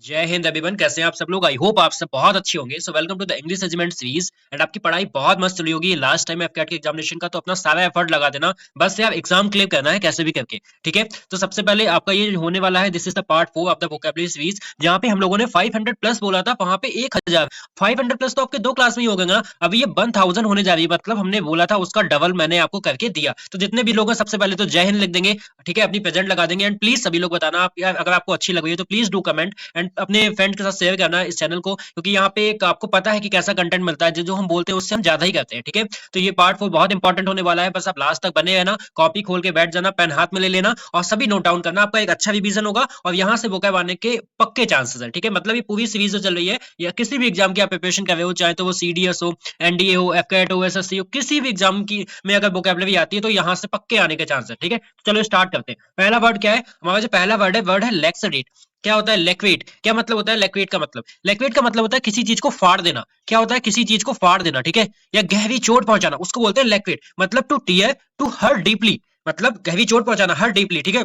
जय हिंद एवरीवन, कैसे हैं आप सब लोग। आई होप आप सब बहुत अच्छे होंगे। So welcome to the English regiment series and आपकी पढ़ाई बहुत मस्त चली होगी। लास्ट टाइम एफकेट के एग्जामिनेशन का तो अपना सारा एफर्ट लगा देना, बस यार एग्जाम क्लियर करना है कैसे भी करके। ठीक है, तो सबसे पहले आपका ये होने वाला है, this is the part 4 of the vocabulary series, जहां पे हम लोगों ने 500 प्लस बोला था, वहां पे 1000। 500 प्लस तो आपके दो क्लास में ही हो गए ना। अभी ये 1000 होने जा रही है, मतलब हमने बोला था उसका डबल मैंने आपको करके दिया। तो जितने भी लोग हैं सबसे पहले तो जय हिंद लिख देंगे। ठीक है, अपनी प्रेजेंट लगा देंगे एंड प्लीज सभी लोग बताना आप यार, अगर आपको अच्छी लग रही है तो प्लीज डू कमेंट एंड अपने फ्रेंड के साथ शेयर करना इस चैनल को, क्योंकि यहाँ पे एक आपको पता है कि कैसा कंटेंट मिलता है, जो जो हम बोलते हैं उससे हम ज्यादा ही करते हैं। ठीक है, तो ये पार्ट 4 बहुत इंपॉर्टेंट होने वाला है, बस आप लास्ट तक बने रहना, कॉपी खोल के बैठ जाना, पेन हाथ में ले लेना और सभी नोट डाउन करना। आपका एक अच्छा रिवीजन होगा और यहाँ से वोकैब आने के पक्के चांसेस है। ठीक है, मतलब ये पूरी सीरीज जो चल रही है या किसी भी एग्जाम की आप प्रिपरेशन कर रहे हो, चाहे तो वो सीडीएस हो, एनडीए हो, एफकेट हो, एसएससी हो, किसी भी एग्जाम की में अगर वोकैबुलरी आती है तो यहाँ से पक्के आने के चांस है। ठीक है, तो चलो स्टार्ट करते हैं। पहला वर्ड क्या है हमारा? जो पहला वर्ड है लेक्सडेट। क्या होता है लेक्वेट? क्या मतलब होता है लेक्वेट का मतलब? लेक्वेट का मतलब होता है किसी चीज को फाड़ देना। क्या होता है? किसी चीज को फाड़ देना। ठीक है, या गहरी चोट पहुंचाना, उसको बोलते हैं लेक्वेट। मतलब to tear, to hurt deeply, मतलब गहरी चोट पहुंचाना, हर्ट डीपली। ठीक है,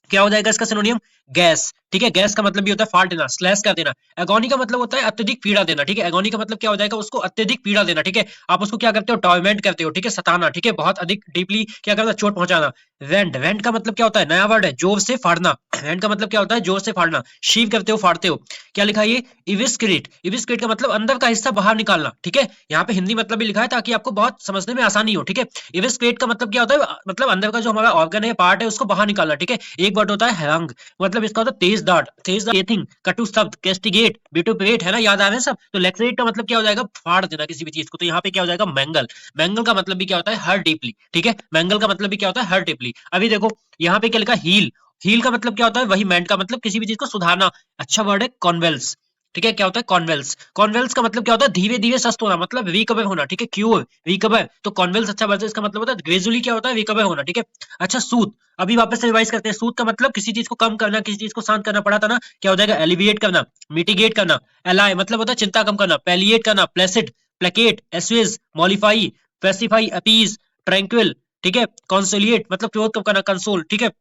क्या हो जाएगा इसका सिनोनियम? गैस। ठीक है, गैस का मतलब भी होता है फाड़ देना, स्लैश कर देना। एगोनी का मतलब होता है अत्यधिक पीड़ा देना। ठीक है, एगोनी का मतलब क्या हो जाएगा? उसको अत्यधिक पीड़ा देना। ठीक है, आप उसको क्या करते हो? टॉर्मेंट करते हो। ठीक है, सताना। ठीक है, बहुत अधिक डीपली क्या करना? चोट पहुंचाना। वेंट, वेंट का मतलब क्या होता है? नया वर्ड है, जोर से फाड़ना। वेंट का मतलब क्या होता है? जोर से फाड़ना, शीव करते हो, फाड़ते हो। क्या लिखा है ये? इविस्क्रेट। इविस्क्रेट का मतलब अंदर का हिस्सा बाहर निकालना। ठीक है, यहाँ पे हिंदी मतलब भी लिखा है ताकि आपको बहुत समझने में आसानी हो। ठीक है, इविस्क्रेट का मतलब क्या होता है? मतलब अंदर का जो हमारा ऑर्गन है, पार्ट है, उसको बाहर निकालना। ठीक है, एक वर्ड होता है हैंग, मतलब इसका होता है तेज दांत, तेज थिंग, कटु शब्द, कैस्टिगेट, विटुपेट, है ना, याद आ रहे हैं सब। तो लेक्सरेट का मतलब क्या हो जाएगा? फाड़ देना किसी भी चीज को। तो यहाँ पे क्या हो जाएगा? मैंगल। मैंगल का मतलब भी क्या होता है? Hurt deeply. ठीक है, मैंगल का मतलब भी क्या होता है? Hurt deeply. अभी देखो यहाँ पे क्या लिखा? हील। हील का मतलब क्या होता है? वही मेंट का मतलब किसी भी चीज को सुधारना। अच्छा वर्ड है कॉन्वेल्स। ठीक है, क्या होता है? कॉन्वेल्स। कॉन्वेल्स का मतलब क्या होता है? धीरे धीरे स्वस्थ होना, मतलब रिकवर होना। ठीक है, क्योर, रिकवर। तो कॉन्वेल्स अच्छा वर्ड है, इसका मतलब होता है ग्रेजुअली क्या होता है? रिकवर होना। ठीक है, अच्छा सूत। अभी वापस से रिवाइज करते हैं। सूद का मतलब किसी चीज को कम करना, किसी चीज को शांत करना। पड़ा था ना, क्या हो जाएगा? एलिविएट करना, मिटिगेट करना। एलाई मतलब होता है चिंता कम करना। पैलिएट करना, placid, placate, assuage, mollify, pacify, appease, tranquil. ठीक है, कॉन्सोलिएट मतलब क्रोध कम करना, कंसोल। ठीक है,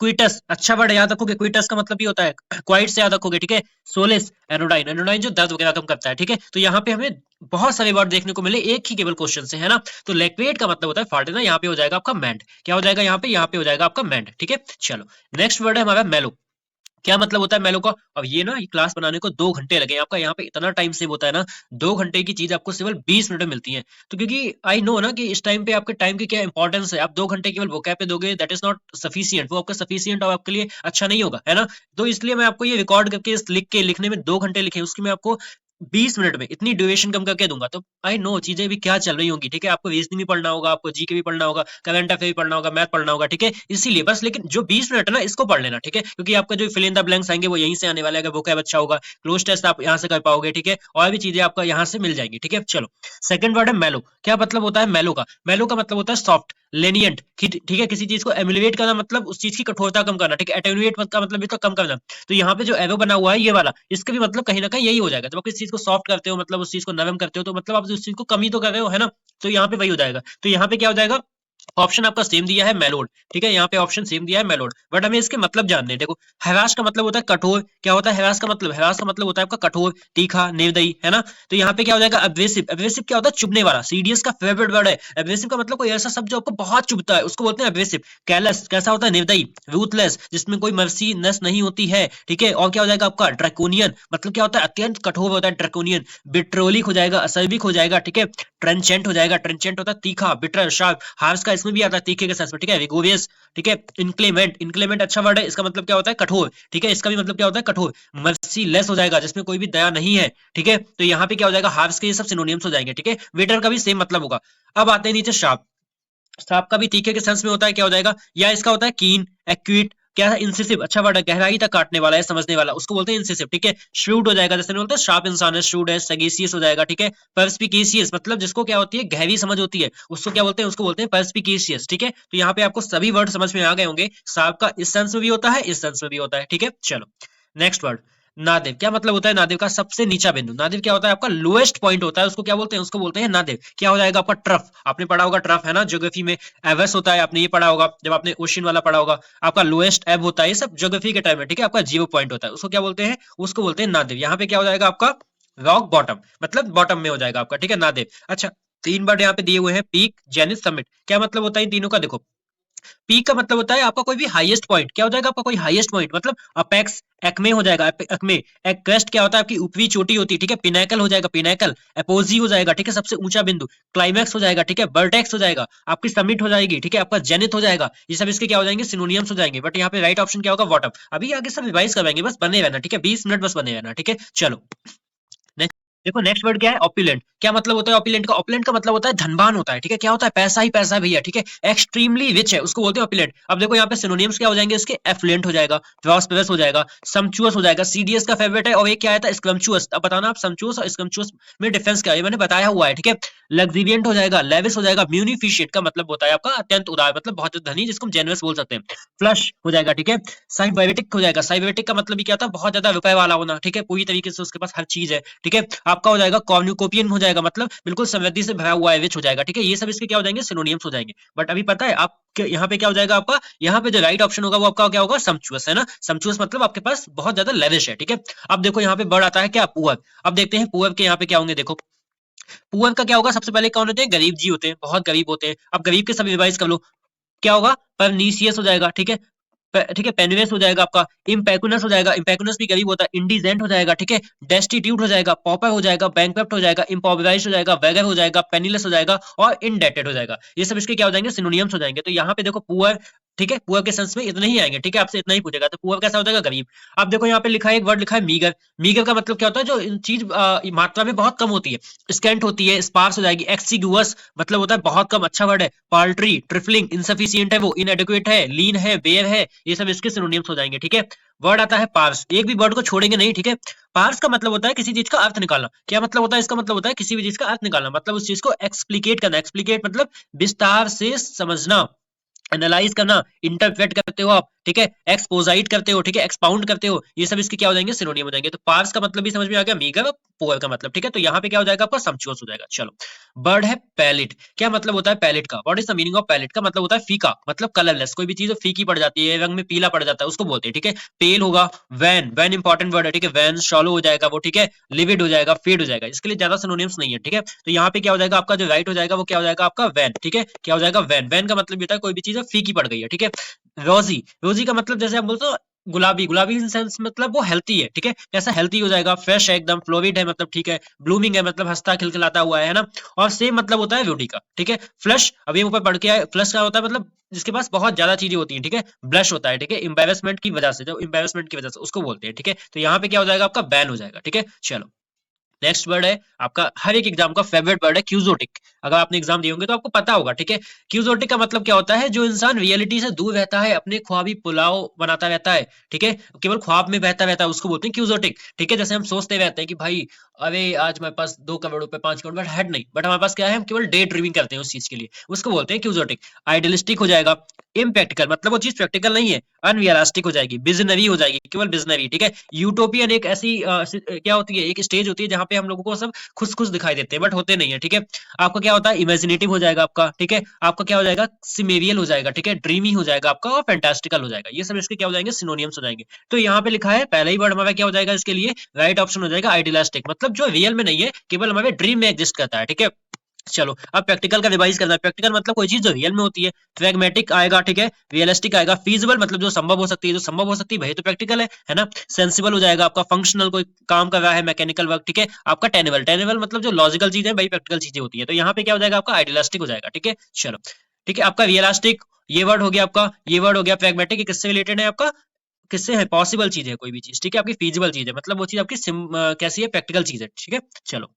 क्विटस अच्छा वर्ड है, याद रखोगे। क्विटस का मतलब भी होता है क्वाइट से याद रखोगे। ठीक है, सोलेस, एनोडाइन। एनोडाइन जो दर्द वगैरह कम करता है। ठीक है, तो यहाँ पे हमें बहुत सारे वर्ड देखने को मिले एक ही केवल क्वेश्चन से, है ना। तो लेक्वेट का मतलब होता है फाड़ देना, यहाँ पे हो जाएगा आपका मैंड। क्या हो जाएगा यहाँ पे? यहाँ पे हो जाएगा आपका मैंड। ठीक है, चलो नेक्स्ट वर्ड है हमारा मेलो। क्या मतलब होता है मेलो का? अब ये ना, ये क्लास बनाने को 2 घंटे लगे आपका, यहाँ पे इतना टाइम सेव होता है ना। 2 घंटे की चीज आपको केवल 20 मिनट में मिलती है। तो क्योंकि आई नो ना कि इस टाइम पे आपके टाइम की क्या इंपॉर्टेंस है। आप 2 घंटे केवल वोकैब पे दोगे, दैट इज नॉट सफिशियंट। वो आपका सफिशियंट और आपके लिए अच्छा नहीं होगा, है ना। तो इसलिए मैं आपको ये रिकॉर्ड करके लिख के, लिखने में 2 घंटे लिखे, उसकी मैं आपको 20 मिनट में इतनी ड्यूरेशन कम करके दूंगा। तो आई नो चीजें भी क्या चल रही होंगी। ठीक है, आपको रीजनिंग भी पढ़ना होगा, आपको जीके भी पढ़ना होगा, करंट अफेयर भी पढ़ना होगा, मैथ पढ़ना होगा। ठीक है, इसीलिए बस, लेकिन जो 20 मिनट है ना, इसको पढ़ लेना। ठीक है, क्योंकि आपका जो फिल इन द ब्लैंक्स आएंगे वो यहीं से आने वाले हैं। अगर वोकैब अच्छा होगा, क्लोज टेस्ट आप यहाँ से कर पाओगे। ठीक है, और भी चीजें आपका यहाँ से मिल जाएंगी। ठीक है, चलो सेकंड वर्ड है मेलो। क्या मतलब होता है मेलो का? मेलो का मतलब होता है सॉफ्ट, लेनियंट। ठीक है, किसी चीज को एमुलेट करना, मतलब उस चीज की कठोरता कम करना। ठीक है, एटेनुएट का मतलब भी तो कम करना। तो यहाँ पे जो एरो बना हुआ है ये वाला, इसका भी मतलब कहीं ना कहीं यही हो जाएगा। जब आप किसी चीज को सॉफ्ट करते हो, मतलब उस चीज को नरम करते हो, तो मतलब आप उस चीज को कमी तो कर रहे हो, है ना। तो यहाँ पे वही हो जाएगा। तो यहाँ पे क्या हो जाएगा? ऑप्शन आपका सेम दिया है, मेलोड। ठीक है, यहाँ पे ऑप्शन सेम दिया है, मेलोड। बट हमें इसके मतलब जानने हैं। देखो, हैरास का मतलब होता है कठोर। क्या होता है हैरास का मतलब? हैरास का मतलब होता है आपका कठोर, तीखा, निर्दयी, है ना। तो यहाँ पे क्या हो जाएगा? अब्रेसिव। अब्रेसिव क्या होता है? चुभने वाला। सीडीएस का फेवरेट वर्ड है अब्रेसिव का मतलब कोई ऐसा शब्द जो आपको बहुत चुभता है, उसको बोलते हैं अब्रेसिव। कैलस कैसा होता है? निर्दयी। रूथलेस जिसमें कोई मर्सीनेस नहीं होती है। ठीक है, और क्या हो जाएगा आपका? ड्रैकोनियन मतलब क्या होता है? अत्यंत कठोर होता है, ड्रैकोनियन। बिट्रोलिक हो जाएगा, असर्बिक हो जाएगा। ठीक है, ट्रेंचेंट हो जाएगा। ट्रेंचेंट होता है तीखा, बिटर, शार्प। हार्स का इसमें भी आता है तीखे के साथ में। ठीक है, विगोरियस। ठीक है, इनक्लेमेंट। इनक्लेमेंट अच्छा वर्ड है, इसका मतलब क्या होता है? कठोर। ठीक है, इसका भी मतलब क्या होता है? कठोर। मर्सीलेस हो जाएगा, जिसमें कोई भी दया नहीं है। ठीक है, तो यहाँ पे क्या हो जाएगा? हार्स के ये सब सिनोनिम्स हो जाएंगे। ठीक है, वेटर का भी सेम मतलब होगा। अब आते हैं नीचे शार्प। सांप का भी तीखे के सेंस में होता है। क्या हो जाएगा? या इसका होता है कीन, एक्यूट। क्या है? इंसिसिव अच्छा वर्ड है, गहराई तक काटने वाला है, समझने वाला, उसको बोलते हैं इंसिसिव। ठीक है, श्रूड हो जाएगा, जैसे नहीं बोलते शार्प इंसान है, श्रूड है। सगेसियस हो जाएगा। ठीक है, पर्सपिकेशियस मतलब जिसको क्या होती है? गहरी समझ होती है, उसको क्या बोलते हैं? उसको बोलते हैं पर्सपिकेशियस। ठीक है, तो यहाँ पे आपको सभी वर्ड समझ में आ गए होंगे। सांप का इस सेंस में भी होता है, इस सेंस में भी होता है। ठीक है, चलो नेक्स्ट वर्ड नादिव क्या मतलब होता है? नादिव का सबसे नीचा बिंदु। नादिव क्या होता है? आपका लोएस्ट पॉइंट होता है, उसको क्या बोलते हैं? उसको बोलते हैं नादिव। क्या हो जाएगा आपका? ट्रफ। आपने पढ़ा होगा ट्रफ, है ना, ज्योग्राफी में। एवस होता है, आपने ये पढ़ा होगा जब आपने ओशन वाला पढ़ा होगा। आपका लोएस्ट एब होता है, ये सब ज्योग्राफी के टाइम में, ठीक है। आपका 0 पॉइंट होता है, उसको क्या बोलते हैं? उसको बोलते हैं नादिव। यहाँ पे क्या हो जाएगा आपका? रॉक बॉटम, मतलब बॉटम में हो जाएगा आपका, ठीक है, नादिव। अच्छा, 3 वर्ड यहाँ पे दिए हुए हैं, पीक, जेनिथ, समिट। क्या मतलब होता है इन तीनों का? देखो, पीक का मतलब होता है आपका कोई भी हाईएस्ट पॉइंट। क्या हो जाएगा आपका? कोई हाईएस्ट पॉइंट, मतलब अपेक्स, एक्मे हो जाएगा, एक्मे। एक क्रेस्ट क्या होता है? आपकी ऊपरी चोटी होती है, ठीक है। पिनाकल हो जाएगा, पिनाकल। एपोजी हो जाएगा, ठीक है, सबसे ऊंचा बिंदु। क्लाइमैक्स हो जाएगा, ठीक है। वर्टेक्स हो जाएगा, आपकी समिट हो जाएगी, ठीक है। आपका जेनिथ हो जाएगा। ये सब इसके क्या हो जाएंगे? सिनोनियम्स हो जाएंगे। बट यहाँ पे राइट ऑप्शन क्या होगा? बॉटम। अभी आगे सब रिवाइज करवाएंगे, बस बने रहना, ठीक है। 20 मिनट बस बने रहना, ठीक है। चलो नेक्स्ट। देखो नेक्स्ट वर्ड क्या है? ऑपुलेंट। क्या मतलब होता है ऑपुलेंट का? ऑपुलेंट का मतलब होता है धनवान होता है, ठीक है। क्या होता है? पैसा ही पैसा भैया, ठीक है। एक्सट्रीमली रिच है, उसको बोलते हैं ऑपुलेंट। अब देखो यहाँ पे सिनोनिम्स क्या हो जाएंगे इसके? एफ्लुएंट हो जाएगा, प्रॉस्पेरस हो जाएगा, सम्पचुअस हो जाएगा। सीडीएस का फेवरेट है, और एक क्या आया था? स्क्रम्पचुअस। अब बताना आप सम्पचुअस और स्क्रम्पचुअस में डिफरेंस क्या है? ये मैंने बताया हुआ है, ठीक है। लग्जरियंट हो जाएगा, लेविस हो जाएगा, म्यूनिफिशिएंट का मतलब होता है आपका अत्यंत उदार, मतलब बहुत धनी, जिसको हम जेनरस बोल सकते हैं। फ्लश हो जाएगा, ठीक है। साइबेरिटिक हो जाएगा। साइबेरिटिक का मतलब भी क्या था? बहुत ज्यादा रुपए वाला होना, ठीक है। पूरी तरीके से उसके पास हर चीज है, ठीक है। आपका हो जाएगा कॉर्न्यूकोपियन हो जाएगा, मतलब बिल्कुल समृद्धि से भरा हुआ है, रिच हो जाएगा, ठीक है। ये सब इसके क्या हो जाएंगे? सिनोनिम्स हो जाएंगे। बट अभी पता है आप यहाँ पे क्या हो जाएगा आपका? यहाँ पे जो राइट ऑप्शन होगा वो आपका क्या होगा? सम्पचुअस, है ना। सम्पचुअस मतलब आपके पास बहुत ज्यादा लेविश है, ठीक है। अब देखो यहाँ पे वर्ड आता है क्या? पुअर। अब देखते हैं पुअर के यहाँ पे क्या होंगे। देखो पुअर का क्या होगा? सबसे पहले कौन होते हैं? गरीब जी होते हैं, बहुत गरीब होते हैं। अब गरीब के सब रिवाइज कर लो। क्या होगा? परनीसियस हो जाएगा, ठीक है। ठीक है, पेनिवेस हो जाएगा आपका। इम्पेकुनस हो जाएगा, इम्पेकुनस भी गरीब होता है। इंडिजेंट हो जाएगा, ठीक है। डेस्टिट्यूट हो जाएगा, पॉपर हो जाएगा, बैंकरप्ट हो जाएगा, इम्पोवराइज्ड हो जाएगा, वेगर हो जाएगा, पेनीलेस हो जाएगा, और इनडेटेड हो जाएगा। ये सब इसके क्या हो जाएंगे? सिनोनिम्स हो जाएंगे। तो यहाँ पे देखो पुअर, ठीक है, पुअर के सेंस में इतने ही आएंगे, ठीक है। आपसे इतना ही पूछेगा, तो पुअर कैसा हो जाएगा? गरीब। अब देखो यहाँ पे लिखा है, एक वर्ड लिखा है मीगर। मीगर का मतलब क्या होता है? जो चीज मात्रा में बहुत कम होती है। स्कैंट होती है, स्पार्स हो जाएगी। एक्सिगुअस मतलब होता है बहुत कम, अच्छा वर्ड है। पाल्ट्री, ट्रिफलिंग, इनसफिशिएंट है वो, इनएडिक्वेट है, लीन है, बेयर है, ये सब इसके सिनोनिम्स हो जाएंगे, ठीक है। वर्ड आता है पार्स। एक भी वर्ड को छोड़ेंगे नहीं, ठीक है। पार्स का मतलब होता है किसी चीज का अर्थ निकालना। क्या मतलब होता है इसका? मतलब होता है किसी भी चीज का अर्थ निकालना, मतलब उस चीज को एक्सप्लिकेट करना। एक्सप्लिकेट मतलब विस्तार से समझना, एनालाइज करना, इंटरप्रेट करते हो आप, ठीक है। एक्सपोजाइट करते हो, ठीक है, एक्सपाउंड करते हो, ये सब इसके क्या हो जाएंगे? सिनोनिम हो जाएंगे। तो पार्स का मतलब भी समझ में आ गया, मीगर, पुअर का मतलब, ठीक है। तो यहाँ पे क्या हो जाएगा आपका? सम्पचुअस हो जाएगा। चलो, बर्ड है पैलेट। क्या मतलब होता है पैलेट का? What is the meaning of palate का? मतलब होता है फीका, मतलब कलरलेस। कोई भी चीज फीकी पड़ जाती है, रंग में पीला पड़ जाता है, उसको बोलते हैं, ठीक है। पेल होगा। वैन, वैन इंपॉर्टेंट वर्ड है, ठीक है। वैन, शॉलो हो जाएगा वो, ठीक है। लिविड हो जाएगा, फेड हो जाएगा। इसके लिए ज्यादा सिनोनिम्स नहीं है, ठीक है। तो यहाँ पे क्या हो जाएगा आपका? जो राइट हो जाएगा वो क्या हो जाएगा आपका? वैन, ठीक है। क्या हो जाएगा? वैन। वैन का मतलब ये होता है कोई भी चीज फीकी पड़ गई है, ठीक है। रोजी, रोजी का मतलब जैसे हम बोलते हो गुलाबी, गुलाबी इन सेंस मतलब वो हेल्थी है, ठीक है। कैसा? हेल्थी हो जाएगा। फ्रेश है एकदम, फ्लोरिड है मतलब, ठीक है। ब्लूमिंग है मतलब हंसता खिलखिलाता हुआ है ना। और सेम मतलब होता है ब्यूटी का, ठीक है। फ्लश, अभी ऊपर पढ़ के आए, फ्लश का होता है मतलब जिसके पास बहुत ज्यादा चीजें होती हैं, ठीक है। ब्लश होता है, ठीक है, एम्बेरसमेंट की वजह से, जो एम्बेरसमेंट की वजह से उसको बोलते हैं, ठीक है। तो यहाँ पे क्या हो जाएगा आपका? बैन हो जाएगा, ठीक है। चलो नेक्स्ट वर्ड है आपका हर एक एग्जाम का फेवरेट वर्ड है, क्यूजोटिक। अगर आपने एग्जाम दिए होंगे तो आपको पता होगा, ठीक है। क्यूजोटिक का मतलब क्या होता है? जो इंसान रियलिटी से दूर रहता है, अपने ख्वाबी पुलाव बनाता रहता है, ठीक है, केवल ख्वाब में बहता रहता है, उसको बोलते हैं क्यूजोटिक, ठीक है। जैसे हम सोचते रहते हैं कि भाई अरे आज मेरे पास 2 करोड़ रुपए, 5 करोड़, बट हेड नहीं, बट हमारे पास क्या है? हम केवल डे ड्रीमिंग करते हैं उस चीज के लिए, उसको बोलते हैं क्यूजोटिक। आइडियलिस्टिक हो जाएगा। इम्प्रैक्टिकल मतलब वो चीज प्रैक्टिकल नहीं है। अनरियलिस्टिक हो जाएगी। विजनरी हो जाएगी, केवल विजनरी, ठीक है। यूटोपियन एक ऐसी क्या होती है? एक स्टेज होती है जहां पे हम लोगों को सब खुश खुश दिखाई देते हैं, बट होते नहीं है, ठीक है। आपका क्या होता है? इमेजिनेटिव हो जाएगा आपका, ठीक है। आपका क्या हो जाएगा? सिमेरियल हो जाएगा, ठीक है। ड्रीमी हो जाएगा आपका, और फैंटास्टिकल हो जाएगा। ये सब इसके क्या हो जाएंगे? सिनोनियम्स हो जाएंगे। तो यहाँ पे लिखा है पहला ही वर्ड हमारा क्या हो जाएगा इसके लिए? राइट ऑप्शन हो जाएगा आइडियलिस्टिक, मतलब जो रियल में नहीं है, केवल हमारे ड्रीम में एग्जिस्ट करता है, ठीक है। चलो अब प्रैक्टिकल का रिवाइज करना है। प्रैक्टिकल मतलब कोई चीज जो रियल में होती है। प्रैग्मेटिक आएगा, ठीक है। रियलिस्टिक आएगा। फीजिबल मतलब जो संभव हो सकती है, जो संभव हो सकती है वही तो प्रैक्टिकल है ना। सेंसिबल हो जाएगा आपका। फंक्शनल, कोई काम कर रहा है, मैकेनिकल वर्क, ठीक है। आपका टेनेबल, टेनेबल मतलब जो लॉजिकल चीज है वही प्रैक्टिकल चीजें होती है। तो यहाँ पे क्या हो जाएगा आपका? आइडियलिस्टिक हो जाएगा, ठीक है। चलो ठीक है, आपका रियलिस्टिक ये वर्ड हो गया आपका, ये वर्ड हो गया प्रैग्मेटिक, किससे रिलेटेड है आपका? किससे है? पॉसिबल चीज है कोई भी चीज, ठीक है। आपकी फीजिबल चीज है, मतलब वो चीज आपकी कैसी है? प्रैक्टिकल चीज है, ठीक है। चलो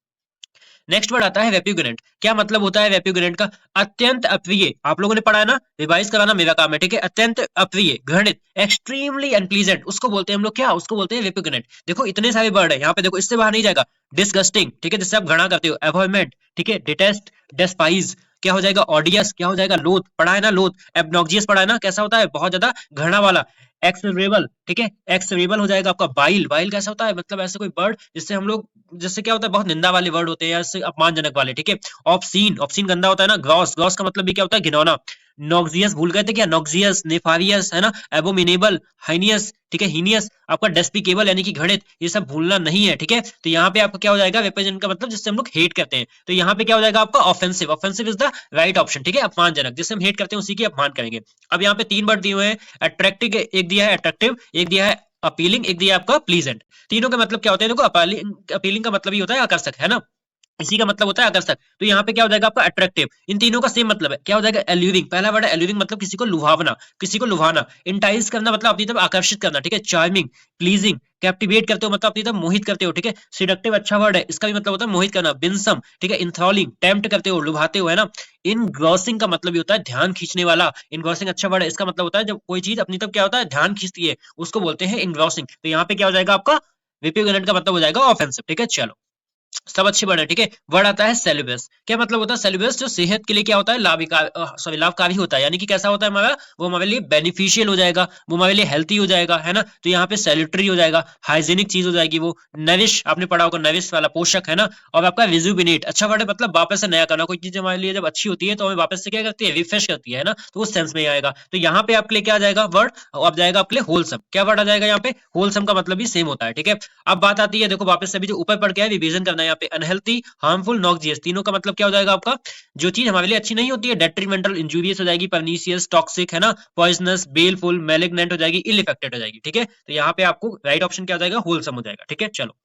नेक्स्ट वर्ड आता है रेप्यूग्नेंट। क्या मतलब होता है रेप्यूग्नेंट का? अत्यंत अप्रिय। आप लोगों ने पढ़ा है ना, रिवाइज कराना मेरा काम है, ठीक है। अत्यंत अप्रिय, घृणित, एक्सट्रीमली अनप्लीजेंट, उसको बोलते हैं हम लोग क्या? उसको बोलते हैं रेप्यूग्नेंट। देखो इतने सारे वर्ड है यहाँ पे, देखो इससे बाहर नहीं जाएगा। डिसगस्टिंग, ठीक है, जिससे आप घृणा करते हो। एवॉयमेंट, ठीक है। डिटेस्ट, डेस्पाइज, क्या हो जाएगा? ऑडियस, क्या हो जाएगा? लोथ, पढ़ा है ना लोथ। एबनॉक्सियस पढ़ा है ना, कैसा होता है? बहुत ज्यादा घृणा वाला। एक्सेरेबल, ठीक है, एक्सेरेबल हो जाएगा आपका बाइल। बाइल कैसा होता है, मतलब ऐसे कोई वर्ड जिससे हम लोग, जिससे क्या होता है, बहुत निंदा वाले वर्ड होते हैं या इससे अपमानजनक वाले, ठीक है। ऑब्सीन, ऑब्सीन गंदा होता है ना। ग्रॉस, ग्रॉस का मतलब भी क्या होता है, घिनौना। नॉक्सियस भूल गए थे क्या, नॉक्सियस, नेफारियस, है ना, एबोमिनेबल, हाइनियस, ठीक है, हीनियस, आपका डेस्पिकेबल यानी कि घृणित, ये सब भूलना नहीं है, ठीक है। तो यहाँ पे आपका क्या हो जाएगा, वेपन का मतलब जिससे हम लोग हेट करते हैं, तो यहाँ पे क्या हो जाएगा आपका offensive. Offensive is the right option, ठीक है, अपमानजनक, जिससे हम हेट करते हैं उसी की अपमान करेंगे। अब यहाँ पे 3 वर्ड दिए हुए हैं, अट्रैक्टिव एक दिया है, अट्रैक्टिव एक दिया है, अपीलिंग एक दिया है आपका प्लीजेंट। तीनों के मतलब क्या होते हैं, देखो अपीलिंग, अपीलिंग का मतलब ही होता है आकर्षक, है ना, इसी का मतलब होता है आकर्षक। तो यहाँ पे क्या हो जाएगा आपका अट्रैक्टिव, इन तीनों का सेम मतलब है, क्या हो जाएगा, एल्यूरिंग, पहला वर्ड है एल्यूरिंग, मतलब किसी को लुभावना, किसी को लुभाना। इंटाइज करना मतलब अपनी तरफ आकर्षित करना, ठीक है। चार्मिंग, प्लीजिंग, कैप्टिवेट करते हो मतलब अपनी तरफ मोहित करते हो, ठीक है। सिडक्टिव अच्छा वर्ड है, इसका भी मतलब होता है मोहित करना। बिनसम, ठीक है, इंथ्रॉलिंग, टेम्प्ट करते हो, लुभाते हो, है ना। इनग्रॉसिंग का मतलब भी होता है ध्यान खींचने वाला। इनग्रॉसिंग अच्छा वर्ड है, इसका मतलब होता है जब कोई चीज अपनी तरफ क्या होता है, ध्यान खींचती है, उसको बोलते हैं इनग्रॉसिंग। तो यहाँ पे क्या हो जाएगा आपका विपिगलेंट का मतलब हो जाएगा ऑफेंसिव, ठीक है। चलो, सब अच्छे वर्ड है, ठीक है। वर्ड आता है सेल्यूबस, क्या मतलब होता है सेल्यूबस, जो सेहत के लिए क्या होता है, सॉरी लाभकारी होता है, यानी कि कैसा होता है हमारा, वो हमारे लिए बेनिफिशियल हो जाएगा, वो हमारे लिए हेल्थी हो जाएगा, है ना। तो यहाँ पे सैल्यूटरी हो जाएगा, हाइजीनिक चीज हो जाएगी वो। नरिश आपने पढ़ा होगा, नरिश वाला पोषक, है ना। और आपका रिजुबिनेट अच्छा वर्ड है, मतलब वापस से नया करना, कोई चीज हमारे लिए जब अच्छी होती है तो हमें वापस से क्या करती है, रिफ्रेश करती है ना, तो उस सेंस में ही आएगा। तो यहाँ पे आपके लिए क्या आ जाएगा वर्ड, अब जाएगा आपके लिए होलसम, क्या वर्ड आ जाएगा यहाँ पे, होलसम का मतलब भी सेम होता है, ठीक है। अब बात आती है, देखो वापस से अभी जो ऊपर पढ़ के है रिवीजन करना है यहाँ पे, अनहेल्थी, हार्मफुल, नॉक्सियस, तीनों का मतलब क्या हो जाएगा आपका, जो चीज हमारे लिए अच्छी नहीं होती है, डेट्रीमेंटल, इंजूरियस हो जाएगी, परनीसियस, टॉक्सिक, है ना, पॉइजनस, बेलफुल, मैलिग्नेंट हो जाएगी, इल इफेक्टेड हो जाएगी, ठीक है। तो यहाँ पे आपको राइट ऑप्शन क्या हो जाएगा, होलसम हो जाएगा, ठीक है। चलो,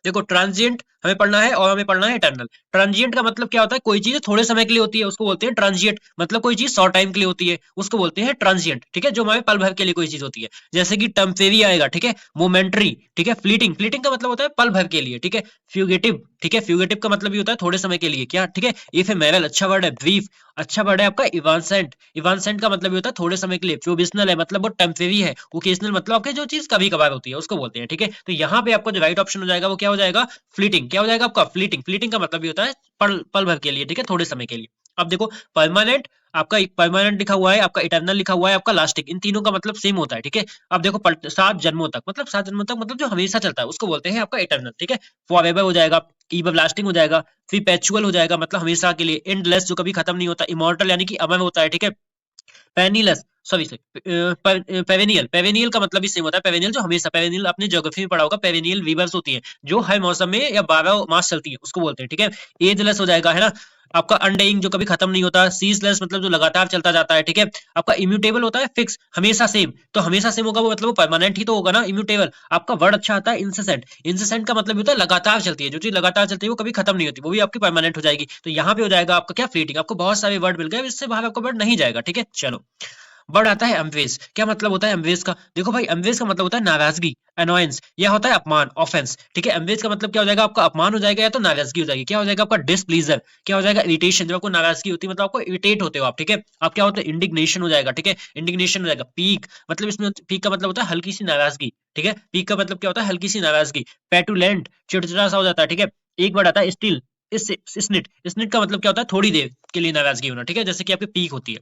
देखो ट्रांजिएंट हमें पढ़ना है और हमें पढ़ना है इटर्नल। ट्रांजिएंट का मतलब क्या होता है, कोई चीज थोड़े समय के लिए होती है उसको बोलते हैं ट्रांजिएंट, मतलब कोई चीज शॉर्ट टाइम के लिए होती है उसको बोलते हैं ट्रांजिएंट, ठीक है, जो हमारे पल भर के लिए कोई चीज होती है। जैसे कि टेम्परेरी आएगा, ठीक है, मोमेंटरी, ठीक है, फ्लीटिंग, फ्लीटिंग का मतलब होता है पल भर के लिए, ठीक है। फ्यूगेटिव, ठीक है, फ्यूगेटिव का मतलब भी होता है थोड़े समय के लिए, क्या, ठीक है। इफेमेरल अच्छा वर्ड है। ब्रीफ अच्छा वर्ड है आपका। इवांसेंट, इवांसेंट का मतलब भी होता है थोड़े समय के लिए। प्रोविजनल है, मतलब वो टेम्परेरी है। ओकेजनल मतलब आपके जो चीज कभी कभार होती है उसको बोलते हैं, ठीक है। तो यहाँ पे आपको जो राइट ऑप्शन हो जाएगा वो क्या हो जाएगा, फ्लीटिंग, क्या हो जाएगा आपका फ्लीटिंग। फ्लीटिंग का मतलब भी होता है पल पल भर के लिए, ठीक है, थोड़े समय के लिए। अब देखो परमानेंट, आपका परमानेंट लिखा हुआ है, आपका इटर्नल लिखा हुआ है, आपका लास्टिक, इन तीनों का मतलब सेम होता है, ठीक है। अब देखो 7 जन्मों तक, मतलब 7 जन्मों तक मतलब जो हमेशा चलता है उसको बोलते हैं आपका इटर्नल, ठीक है। फॉरएवर हो जाएगा, एवर लास्टिंग हो जाएगा, परपेचुअल हो जाएगा, मतलब हमेशा के लिए। एंडलेस जो कभी खत्म नहीं होता। इमॉर्टल यानी कि अमर होता है, ठीक है। पेनिलस, सॉरी सॉरी, पेवेनियल, पेवेनियल का मतलब भी सेम होता है। पेवेनियल जो हमेशा, पेवेनियल आपने ज्योग्राफी में पढ़ा होगा, पेवेनियल रिवर्स होती है जो हर मौसम में या 12 मास चलती है उसको बोलते हैं, ठीक है। एजलेस हो जाएगा, है ना। आपका अनडेइंग जो कभी खत्म नहीं होता। सीजलेस मतलब जो लगातार चलता जाता है, ठीक है। आपका इम्यूटेबल होता है फिक्स, हमेशा सेम, तो हमेशा सेम होगा वो मतलब वो परमानेंट ही तो होगा ना। इम्यूटेबल आपका वर्ड अच्छा आता है। इंसेसेंट, इंसेसेंट का मतलब होता है लगातार चलती है, जो चीज लगातार चलती है वो कभी खत्म नहीं होती, वो भी आपकी परमानेंट हो जाएगी। तो यहाँ पे हो जाएगा आपका क्या, फ्लीटिंग। आपको बहुत सारे वर्ड मिल गए, इससे बाहर आपका वर्ड नहीं जाएगा, ठीक है। चलो, वर्ड आता है अम्वेज, क्या मतलब होता है अम्वेज का, देखो भाई अम्वेज का मतलब होता है नाराजगी, अनोयंस, यह होता है अपमान, ऑफेंस, ठीक है। अम्वेज का मतलब क्या हो जाएगा आपका, अपमान हो जाएगा या तो नाराजगी हो जाएगी। क्या हो जाएगा आपका, डिसप्लीजर, क्या हो जाएगा, इरिटेशन, जब आपको नाराजगी होती है मतलब आपको इरिटेट होते हो आप, ठीक है। आप क्या होता है, इंडिग्नेशन हो जाएगा, ठीक है, इंडिग्नेशन हो जाएगा। पीक, मतलब इसमें पीक का मतलब होता है हल्की सी नाराजगी, ठीक है। पीक का मतलब क्या होता है, हल्की सी नाराजगी। पेटुलेंट, चिड़चिड़ा सा हो जाता है, ठीक है। एक वर्ड आता है स्टिल, इस स्निट, स्निट का मतलब क्या होता है, थोड़ी देर के लिए नाराजगी होना, ठीक है, जैसे कि आपकी पीक होती है।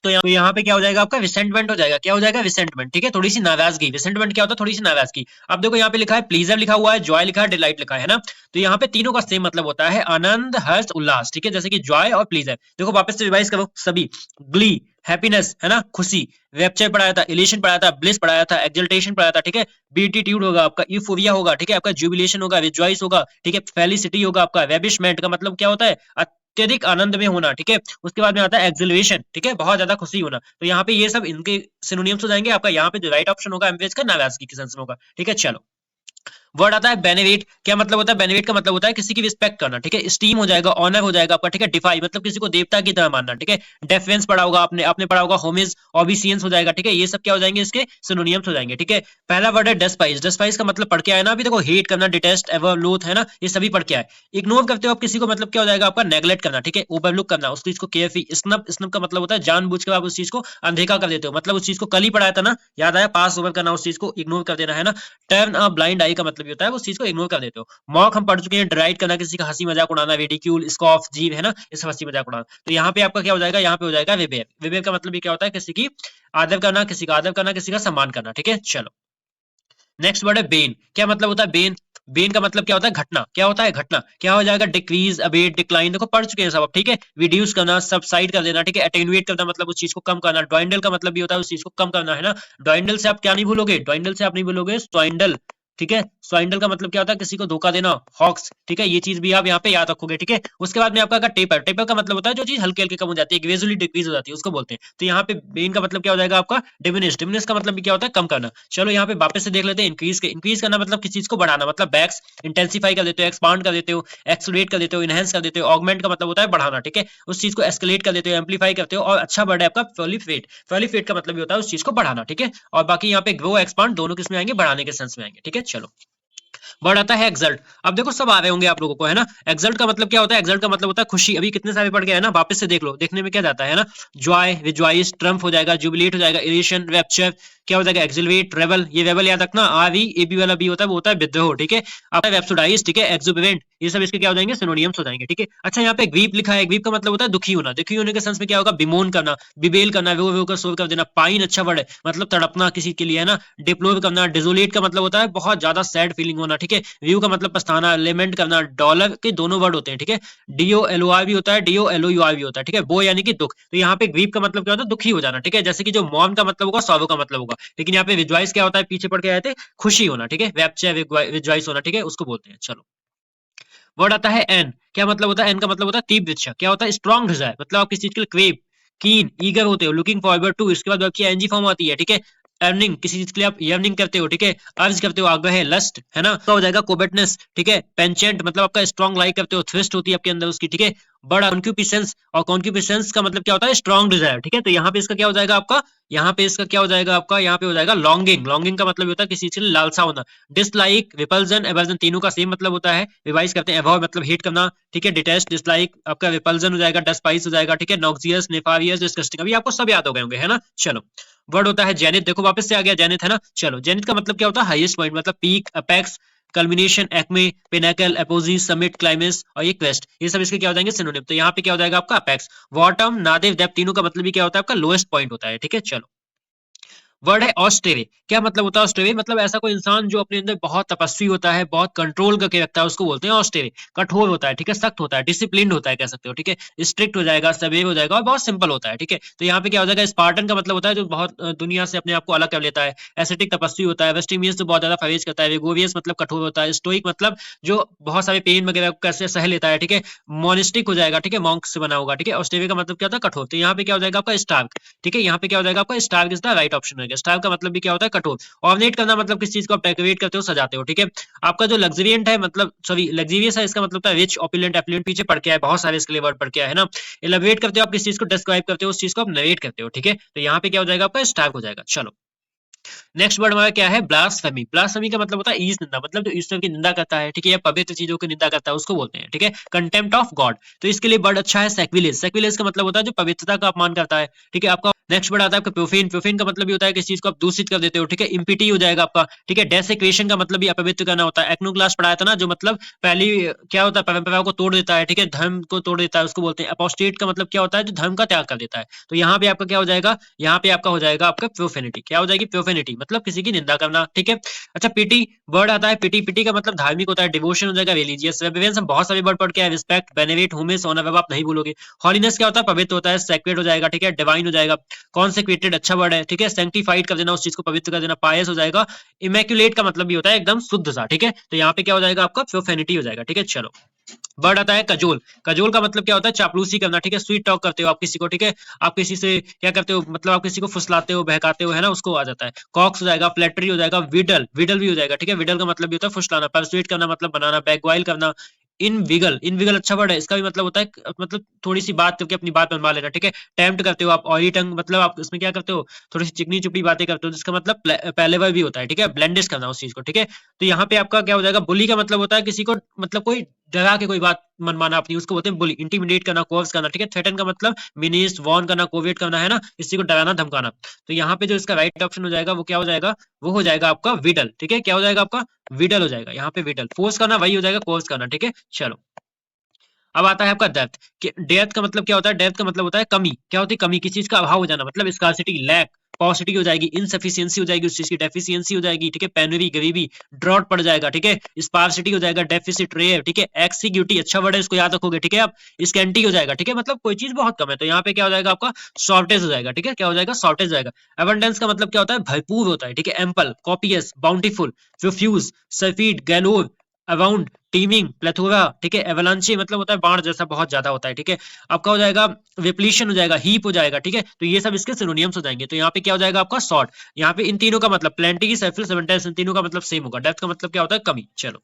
तो यहाँ पे क्या हो जाएगा आपका, रिसेंटमेंट हो जाएगा, क्या हो जाएगा, रिसेंटमेंट, ठीक है, थोड़ी सी नाराजगी। रिसेंटमेंट क्या होता है, थोड़ी सी नाराजगी। अब देखो यहाँ पे लिखा है प्लीजर लिखा हुआ है, जॉय लिखा है, डिलाइट लिखा है ना। तो यहाँ पे तीनों का सेम मतलब होता है आनंद, हर्ष, उल्लास, ठीक है, जैसे कि जॉय और प्लीजर। देखो वापस से रिवाइज करो सभी, ग्ली हैप्पीनेस, है ना, खुशी। रैप्चर पढ़ाया था, इलेशन पढ़ाया था, ब्लिस पढ़ाया था, एक्सल्टेशन पढ़ाया था, ठीक है। बीटीट्यूड होगा आपका, यूफोरिया होगा, ठीक है, आपका जुबिलेशन होगा, रिजॉइस होगा, ठीक है। फेलिसिटी होगा आपका, रेबिशमेंट का मतलब क्या होता है, अत्यधिक आनंद में होना, ठीक है। उसके बाद में आता है एक्सिलरेशन, ठीक है, बहुत ज्यादा खुशी होना। तो यहाँ पे ये सब इनके सिनोनिम्स हो जाएंगे। आपका यहाँ पे जो राइट ऑप्शन होगा एमवेज का, नाराजगी के सेंस में होगा, ठीक है। चलो, वर्ड आता है बेनिवेट, क्या मतलब होता है, बेनिवेट का मतलब होता है किसी की रिस्पेक्ट करना, ठीक है। स्टीम हो जाएगा, ऑनर हो जाएगा आपका, ठीक है। डिफाई मतलब किसी को देवता की तरह मानना, ठीक है। डेफरेंस पढ़ा होगा आपने, आपने पढ़ा होगा। होमिज, ओबिसियंस हो जाएगा, ठीक है। ये सब क्या हो जाएंगे, इसके सिनोनिम्स हो जाएंगे, ठीक है। पहला वर्ड है डेस्पाइज, डेस्पाइज का मतलब पढ़ के आया ना अभी, देखो हेट करना, डिटेस्ट, एवर, लोथ, है ना, ये सभी पढ़ के आए। इग्नोर करते हो आप किसी को, मतलब क्या हो जाएगा आपका, नेग्लेक्ट करना, ठीक है, ओवरलुक करना, उस चीज को केयरफ्री। स्नब, स्नब का मतलब होता है जानबूझ के आप उस चीज को अनदेखा कर देते हो, मतलब उस चीज को कल ही पढ़ाया था ना, याद आया, पास ओवर करना, उस चीज को इग्नोर कर देना, है ना। टर्न अ ब्लाइंड आई का मतलब मतलब ये होता है वो चीज को इग्नोर कर देते हो। मॉक हम पढ़ चुके हैं, डराइड करना, किसी का हंसी मजाक उड़ाना, रिडिक्यूल, स्कॉफ, जीव, है ना, इस हंसी मजाक उड़ाना। तो यहाँ पे आपका क्या हो जाएगा, यहाँ पे हो जाएगा विवेक। विवेक का मतलब ये क्या होता है, किसी की आदर करना, किसी का आदर करना, किसी का सम्मान करना। ठीक है, चलो नेक्स्ट वर्ड है बेन। क्या मतलब होता है बेन? बेन का मतलब क्या होता है, घटना। क्या होता है, घटना। क्या हो जाएगा, डिक्रीज, अबेट, डिक्लाइन, देखो पढ़ चुके हैं सब अब। ठीक है, रिड्यूस करना, सबसाइड कर देना। ठीक है, अटेन्युएट करना मतलब उस चीज को कम करना। डॉइंडल का मतलब ये होता है उस चीज को कम करना, है ना। डॉइंडल से आप क्या नहीं भूलोगे, डॉइंडल से आप नहीं भूलोगे स्वाइंडल। ठीक है, स्वाइंडल का मतलब क्या होता है, किसी को धोखा देना, हॉक्स। ठीक है, ये चीज भी आप यहाँ पे याद रखोगे। ठीक है, उसके बाद में आपका टेपर। टेपर का मतलब होता है जो चीज हल्के हल्के कम हो जाती है, ग्रेजुअली डिक्रीज हो जाती है, उसको बोलते हैं। तो यहाँ पे बेन का मतलब क्या हो जाएगा आपका, डिमिनिश। डिमिनिश का मतलब भी क्या होता है, कम करना। चलो यहाँ पे वापस से देख लेते हैं इंक्रीज के। इंक्रीज करना मतलब किसी चीज को बढ़ाना, मतलब बैक्स इंटेंसिफाई कर देते हो, एक्सपांड कर देते हो, एक्सलेट कर देते हो, इनहेंस कर देते हो। ऑगमेंट का मतलब होता है बढ़ाना। ठीक है, उस चीज को एस्केलेट कर देते हो, एम्पलीफाई करते हो। और अच्छा वर्ड है आपका प्रोलिफेट। प्रोलिफेट का मतलब ये होता है उस चीज को बढ़ाना। ठीक है, और बाकी यहाँ पे ग्रो, एक्सपांड दोनों किसमें आएंगे, बढ़ाने के सेंस में आएंगे। ठीक है, चलो वर्ड आता है एक्सल्ट। अब देखो सब आ रहे होंगे आप लोगों को, है ना। एक्सल्ट का मतलब क्या होता है, एक्सल्ट का मतलब होता है खुशी। अभी कितने सारे पढ़ गए, है ना, वापस से देख लो, देखने में क्या जाता है ना। जॉय, रिजॉइस, ट्रम्प हो जाएगा, जुबिलेट हो जाएगा, इरेशन, रैप्चर, क्या हो जाएगा, एक्सिलरेट, रेबल। ये रेबल याद रखना, आर ई ए बी वाला बी होता है, वो होता है विद्रोह। ठीक है, आपका रैप्सोडाइज, ठीक है, एक्सुबरेंट, ये सब इसके क्या हो जाएंगे, सिनोनियम्स हो जाएंगे। ठीक है, अच्छा यहाँ पे ग्रीप लिखा है। ग्रीप का मतलब होता है दुखी होना। दुखी होने के सेंस में क्या होगा, बिमोन करना, बिबेल करना, वो का शोर कर देना। पाइन अच्छा वर्ड है, मतलब तड़पना किसी के लिए, है ना। डिप्लोर करना, डिजोलेट का मतलब होता है बहुत ज्यादा सैड फीलिंग होना। ठीक है, व्यू का मतलब पछताना, लेमेंट करना। डॉलर के दोनों वर्ड होते हैं। ठीक है, डीओ एल ओ आर भी होता है, D O L O U R भी होता है। ठीक है, वो यानी कि दुख। तो यहाँ पे ग्रीप का मतलब क्या होता है, दुखी हो जाना। ठीक है, जैसे कि जो मॉर्न का मतलब होगा, सॉरो का मतलब होगा, लेकिन यहाँ पे रिजॉइस क्या होता है, पीछे पढ़ के आए थे, खुशी होना। ठीक है, रैप्चर, रिजॉइस होना। ठीक है, उसको बोलते हैं। चलो वर्ड आता है एन। क्या मतलब होता है, एन का मतलब होता है तीव्र इच्छा। क्या होता है, स्ट्रॉन्ग डिजायर, मतलब आप किसी चीज के लिए क्रेव, कीन, ईगर होते हो, लुकिंग फॉरवर्ड टू। इसके बाद आपकी एनजी फॉर्म आती है। ठीक है, अर्निंग, किसी चीज के लिए आप यर्निंग करते हो। ठीक है, अर्ज करते हो, आग्रह, लस्ट, है ना। तो हो जाएगा कोबेटनेस। ठीक है, पेंचेंट मतलब आपका स्ट्रॉन्ग लाइक करते हो, थ्रिस्ट होती है आपके अंदर उसकी। ठीक है, बड़ा कॉन्क्यूपिसेंस, और कॉन्क्यूपिसेंस का मतलब क्या होता है, स्ट्रॉन्ग डिजायर। ठीक है, तो यहाँ पे इसका क्या हो जाएगा आपका, यहाँ पे इसका क्या हो जाएगा आपका, यहाँ पे हो जाएगा लॉन्गिंग। लॉन्गिंग का मतलब होता है किसी चीज के लिए लालसा होना। डिसलाइक, रिपल्जन, एवर्जन, तीनों का सेम मतलब होता है। रिवाइज करते हैं, एवॉर मतलब हेट करना। ठीक है, डिटेस्ट, डिसलाइक, आपका रिपल्जन हो जाएगा, डिस्पाइस हो जाएगा। ठीक है, नॉक्सियस, नेफारियस, डिस्गस्टिंग, अभी आपको सब याद हो गए होंगे, है ना। चलो वर्ड होता है जेनिथ। देखो वापस से आ गया जेनिथ, है ना। चलो जेनिथ का मतलब क्या होता है, हाईएस्ट पॉइंट, मतलब peak, apex, culmination, acme, pinnacle, apogee, summit, climax, और ये क्वेस्ट, ये सब इसके क्या हो जाएंगे, सिनोनिम। तो यहाँ पे क्या हो जाएगा आपका अपेक्स। बॉटम, नादिव, डेप्थ, तीनों का मतलब भी क्या होता है आपका, लोएस्ट पॉइंट होता है। ठीक है, चलो वर्ड है ऑस्टेरे। क्या मतलब होता है ऑस्टेरे, मतलब ऐसा कोई इंसान जो अपने अंदर बहुत तपस्वी होता है, बहुत कंट्रोल करके रखता है, उसको बोलते हैं ऑस्टेरे। कठोर होता है, ठीक है, सख्त होता है, डिसिप्लिन होता है, कह सकते हो। ठीक है, स्ट्रिक्ट हो जाएगा, सवेर हो जाएगा, और बहुत सिंपल होता है। ठीक है, तो यहाँ पे क्या हो जाएगा, स्पार्टन का मतलब होता है जो बहुत दुनिया से अपने आप को अलग कर लेता है। एसेटिक, तपस्वी होता है। वेस्टिमियस तो बहुत ज्यादा फरेज करता है। वेगोवियस मतलब कठोर होता है। स्टोइक मतलब जो बहुत सारे पेन वगैरह को कैसे सह लेता है। ठीक है, मोनिस्टिक हो जाएगा। ठीक है, मॉन्क से बना होगा। ठीक है, ऑस्टेरिया का मतलब क्या होता है, कठोर। तो यहाँ पे क्या हो जाएगा आपका स्टार्क। ठीक है, यहाँ पे क्या हो जाएगा आपका stark, is the right option हो गया। स्टार्क का मतलब भी क्या होता है, कठोर। ऑर्नेट करना मतलब किस चीज को आप डेकोरेट करते हो, सजाते हो। ठीक है, आपका जो लग्जरियंट है, मतलब सॉरी लग्जरियस है, इसका मतलब होता है रिच, ऑपुलेंट, एफ्लुएंट, पीछे पढ़ के आए, बहुत सारे इसके लिए वर्ड पढ़ के आए, है ना। एलिब्रेट करते हो आप किस चीज को, डिस्क्राइब करते हो उस चीज को, आप नरेट करते हो। ठीक है, तो यहाँ पे क्या हो जाएगा आपका स्टार्क हो जाएगा। चलो नेक्स्ट वर्ड हमारा क्या है, ब्लास्फेमी। ब्लास्फेमी का मतलब होता है ईश निंदा, मतलब जो ईश्वर की निंदा करता है। ठीक है, या पवित्र चीजों की निंदा करता है, उसको बोलते हैं। ठीक है, कंटेम्प्ट ऑफ गॉड। तो इसके लिए वर्ड अच्छा है सैक्रिलेज। सैक्रिलेज का मतलब होता है जो पवित्रता का अपमान करता है। ठीक है, आपका नेक्स्ट वर्ड आता है आपका प्रोफेन। प्रोफेन का मतलब भी होता है किस चीज को आप दूषित कर देते हो। ठीक है, इम्पिटी हो जाएगा आपका। ठीक है, डेसेक्रेशन का मतलब भी अपवित्र करना होता है। एक्नोक्लास्ट पढ़ाया था ना, जो मतलब पहली क्या होता है, परंपराओं को तोड़ देता है। ठीक है, धर्म को तोड़ देता है, उसको बोलते हैं। अपोस्टेट का मतलब क्या होता है, जो धर्म का त्याग कर देता है। तो यहाँ पे आपका क्या हो जाएगा, यहाँ पे आपका हो जाएगा आपका प्रोफेनिटी। क्या हो जाएगी, प्रोफेनिटी, मतलब किसी की निंदा करना। ठीक है, अच्छा पिटी वर्ड आता है। पिटी, पिटी का मतलब धार्मिक होता है। डिवोशन हो जाएगा, रिलीजियस। रेवरेंस हम बहुत सारे वर्ड पढ़ के आए, रिस्पेक्ट, बेनेवेट, होमेस, ऑनर, अब आप नहीं भूलोगे। हॉलीनेस क्या होता है, पवित्र होता है। सेक्रेड हो जाएगा। ठीक है, डिवाइन हो जाएगा। कॉन्सेक्रेटेड अच्छा वर्ड है। ठीक है, सैंक्टिफाइड कर देना, उस चीज को पवित्र कर देना। पायस हो जाएगा। इमेक्युलेट का मतलब भी होता है एकदम शुद्ध सा। ठीक है, तो यहाँ पे क्या हो जाएगा आपका प्रोफेनिटी हो जाएगा। ठीक है, चलो वर्ड आता है कजोल। कजोल का मतलब क्या होता है, चापलूसी करना। ठीक है, स्वीट टॉक करते हो आप किसी को। ठीक है, आप किसी से क्या करते हो, मतलब आप किसी को फुसलाते हो, बहकाते हो, है ना, उसको आ जाता है। कॉक्स हो जाएगा। फ्लैटरी हो जाएगा। विडल, विडल भी हो जाएगा। ठीक है, विडल का मतलब भी होता है फुसलाना। परसुएट करना मतलब बनाना। बैकवाइल करना। इनविगल, इनविगल अच्छा वर्ड है, इसका भी मतलब होता है मतलब थोड़ी सी बात करके अपनी बात मनवा लेना। ठीक है, टेम्प्ट करते हो आप। ऑयली टंग मतलब आप इसमें क्या करते हो, थोड़ी सी चिकनी चुपड़ी बातें करते हो, जिसका मतलब पैलेवर भी होता है। ठीक है, ब्लेंडिश करना उस चीज को। ठीक है, तो यहाँ पे आपका क्या हो जाएगा, बुली का मतलब होता है किसी को, मतलब कोई डरा के कोई बात मनमाना अपनी, उसको बोलते हैं बुली। इंटिमिडेट करना, कोर्स करना, ठीक है। थ्रेटन का मतलब मिनिस्ट, वॉर्न करना, कोवेट करना, है ना, किसी को डराना धमकाना। तो यहाँ पे जो इसका राइट ऑप्शन हो जाएगा वो क्या हो जाएगा, वो हो जाएगा आपका विडल, ठीक है। क्या हो जाएगा आपका, विडल हो जाएगा यहाँ पे, विडल। फोर्स करना वही हो जाएगा कोर्स करना, ठीक है। चलो, अब आता है आपका डेप्थ। डेप्थ का मतलब क्या होता है, डेप्थ का मतलब होता है कमी। क्या होती है, कमी, किसी चीज का अभाव हो जाना, मतलब स्कार्सिटी, लैक। पॉसिटी हो जाएगी, इनसफिशियंसी हो जाएगी, उस चीज की डेफिशिएंसी हो जाएगी, ठीक है। पेनुरी, गरीबी, ड्रॉट पड़ जाएगा, ठीक है। स्पार्सिटी हो जाएगा, डेफिसिट, रेयर, ठीक है। एक्सिक्यूटी, अच्छा वर्ड है, इसको याद रखोगे, ठीक है। आप स्कैंटी हो जाएगा, ठीक है, मतलब कोई चीज बहुत कम है, तो यहाँ पे क्या हो जाएगा आपका, शॉर्टेज हो जाएगा, ठीक है। क्या हो जाएगा, शॉर्टेज हो जाएगा। एबंडेंस का मतलब क्या होता है, भरपूर होता है, ठीक है। Ample, copious, bountiful, profuse, suffused, galore, around, teeming, plethora, ठीक है। एवलांची मतलब होता है बाढ़ जैसा, बहुत ज्यादा होता है, ठीक है। आपका हो जाएगा रिप्लीशन हो जाएगा, हीप हो जाएगा, ठीक है। तो ये सब इसके सिनोनियम्स हो जाएंगे। तो यहाँ पे क्या हो जाएगा आपका, शॉर्ट। यहाँ पे इन तीनों का मतलब प्लेंटी, सरफेस, एबंडेंस, इन तीनों का मतलब सेम होगा। डेप्थ का मतलब क्या होता है, कमी। चलो,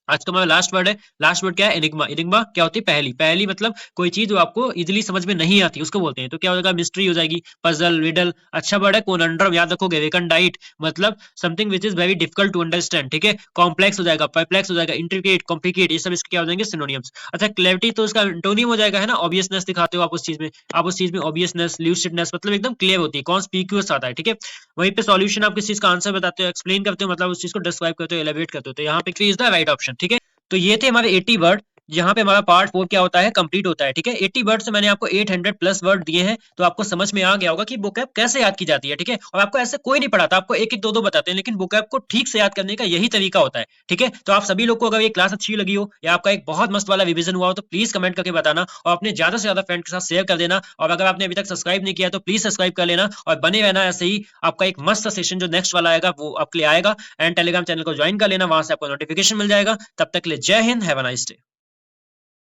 आज का हमारा लास्ट वर्ड है। लास्ट वर्ड क्या है, एनिग्मा। एनिग्मा क्या होती है, पहली। पहली मतलब कोई चीज जो आपको इजीली समझ में नहीं आती, उसको बोलते हैं। तो क्या हो जाएगा, मिस्ट्री हो जाएगी, पजल, रिडल। अच्छा वर्ड है कोनंड्रम, याद रखोगे। रेकनडाइट मतलब something which is very difficult to understand, ठीक है। कॉम्प्लेक्स हो जाएगा, परप्लेक्स हो जाएगा, इंट्रिकेट, कॉम्प्लिकेट, ये सब इसके क्या हो जाएंगे, सिनोनियम्स। अच्छा, क्लैरिटी तो इसका एंटोनियम हो जाएगा, है ना। ऑब्वियसनेस दिखाते हो आप उस चीज में, आप उस चीज में ऑब्वियसनेस, ल्यूसिडनेस, मतलब एकदम क्लियर होती है, कॉन्स्पिक्यूअस आता है, ठीक है। वहीं पे सॉल्यूशन आप किस चीज का आंसर बताते हो, एक्सप्लेन करते हो, मतलब उस चीज को डिस्क्राइब करते हो, एलिब्रेट करते हो। तो यहाँ पे इज द राइट ऑप्शन, ठीक है। तो ये थे हमारे 80 वर्ड, जहां पे हमारा पार्ट 4 क्या होता है, कंप्लीट होता है, ठीक है। 80 वर्ड से मैंने आपको 800 प्लस वर्ड दिए हैं, तो आपको समझ में आ गया होगा कि बुकैप कैसे याद की जाती है, ठीक है। और आपको ऐसे कोई नहीं पढ़ाता, आपको एक एक दो दो बताते हैं, लेकिन बुकैप को ठीक से याद करने का यही तरीका होता है, ठीक है। तो आप सभी लोग को अगर ये क्लास अच्छी लगी हो या आपका एक बहुत मस्त वाला रिवीजन हुआ हो, तो प्लीज कमेंट करके बताना और अपने ज्यादा से ज्यादा फ्रेंड के साथ शेयर कर देना। और अगर आपने अभी तक सब्सक्राइब नहीं किया तो प्लीज सब्सक्राइब कर लेना और बने रहना ऐसे ही। आपका एक मस्त सेशन जो नेक्स्ट वाला आएगा वो आपके लिए आएगा, एंड टेलीग्राम चैनल को ज्वाइन कर लेना, वहां से आपको नोटिफिकेशन मिल जाएगा। तब तक के लिए जय Hind, have a nice day.